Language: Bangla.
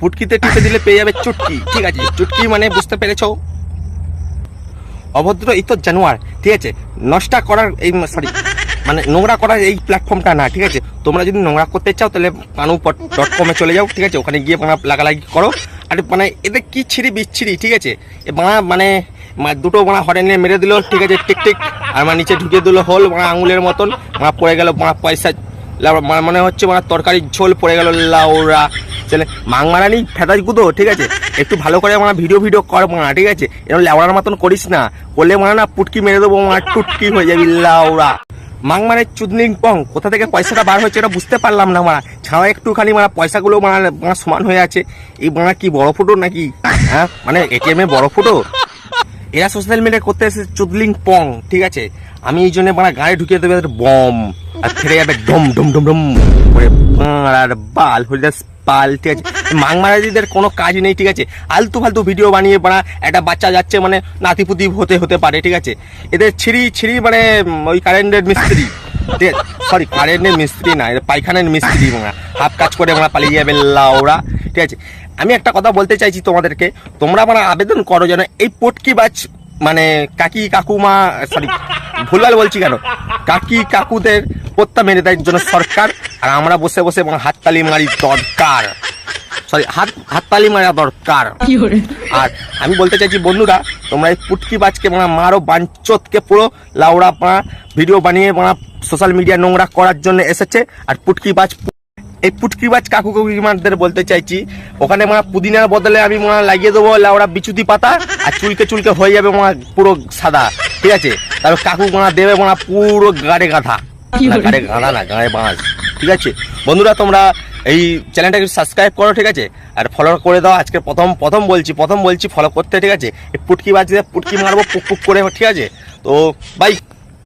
পুটকিতে টিপে দিলে পেয়ে যাবে চুটকি, ঠিক আছে? চুটকি মানে বুঝতে পেরেছো? অভদ্র ইতর জানোয়ার, ঠিক আছে? নষ্ট করার এই সরি মানে নোংরা করার এই প্ল্যাটফর্মটা না, ঠিক আছে? তোমরা যদি নোংরা করতে চাও তাহলে panupot.com-এ চলে যাও, ঠিক আছে? ওখানে গিয়ে লাগালাগি করো। আর মানে এদের কি ছিঁড়ি বিচ্ছিরি, ঠিক আছে? এ মানে দুটো হরেন নিয়ে মেরে দিল, ঠিক আছে? Tick tick. আর নিচে ঢুকিয়ে দিল হোল আঙুলের মতন, পড়ে গেল পয়সা, মনে হচ্ছে তরকারির ঝোল পড়ে গেল লাউরা ছেলে। মাংমারানি ফেদাজ গুঁদো, ঠিক আছে? একটু ভালো করে ভিডিও কর ঠিক আছে? এরকম লেওড়ার মতন করিস না, করলে না পুটকি মেরে দেবো, টুটকি হয়ে যাবি লাউরা। মাংমারের চুদলিং পং, কোথা থেকে পয়সাটা বার হয়েছে এটা বুঝতে পারলাম না। ছাড়া একটুখানি পয়সাগুলো সমান হয়ে আছে। এই কি বড় ফুটো নাকি? হ্যাঁ, এটিএম এ বড় ফুটো। এরা সোশ্যাল মিডিয়া করতে এসে চুদলিং পং, ঠিক আছে? আমি এই জন্য গায়ে ঢুকিয়ে দেবে বম, আর ফিরে যাবে ডম ডম ডম ডম করে আর বাল হরিদাস পাল, ঠিক আছে? মাংমারাজিদের কোনো কাজ নেই, ঠিক আছে? আলতু ফালতু ভিডিও বানিয়ে একটা বাচ্চা যাচ্ছে নাতিপুতি হতে পারে, ঠিক আছে? এদের ছিঁড়ি ওই কারেন্টের মিস্ত্রি, সরি কারেন্টের মিস্ত্রি না, পায়খানার মিস্ত্রি, হাফ কাজ করে পালিয়ে যাবে লাউরা, ঠিক আছে? আমি একটা কথা বলতে চাইছি তোমাদেরকে, তোমরা আবেদন করো যেন এই পটকি বাজ কাকি কাকুমা, সরি ভুলভাল বলছি কেন, কাকি কাকুদের পত্তা মেরে দেওয়ার জন্য সরকার, আর আমরা বসে বসে হাততালি মারি দরকার, সরি হাততালি মারা দরকার। আর আমি বলতে চাইছি বন্ধুরা, তোমরা এই পুটকি বাজকে মারো বাঞ্চতকে পুরো লাউড়া ভিডিও বানিয়ে সোশ্যাল মিডিয়া নোংরা করার জন্য এসেছে। আর এই পুটকিবাজ কাকু কাকিমাদের বলতে চাইছি, ওখানে পুদিনার বদলে আমি লাগিয়ে দেবো লাউড়া বিচুতি পাতা, আর চুলকে হয়ে যাবে পুরো সাদা, ঠিক আছে? তারপর কাকু দেবে পুরো গাড়ে গাঁথা, গাড়ে গাঁদা না, গাঁড়ে বাঁশ, ঠিক আছে? বন্ধুরা তোমরা এই চ্যানেলটাকে সাবস্ক্রাইব করো, ঠিক আছে? আর ফলো করে দাও। আজকে প্রথম বলছি ফলো করতে, ঠিক আছে? এই পুটকি বাজ পুটকি মারবো পুক পুক করে, ঠিক আছে? তো বাই।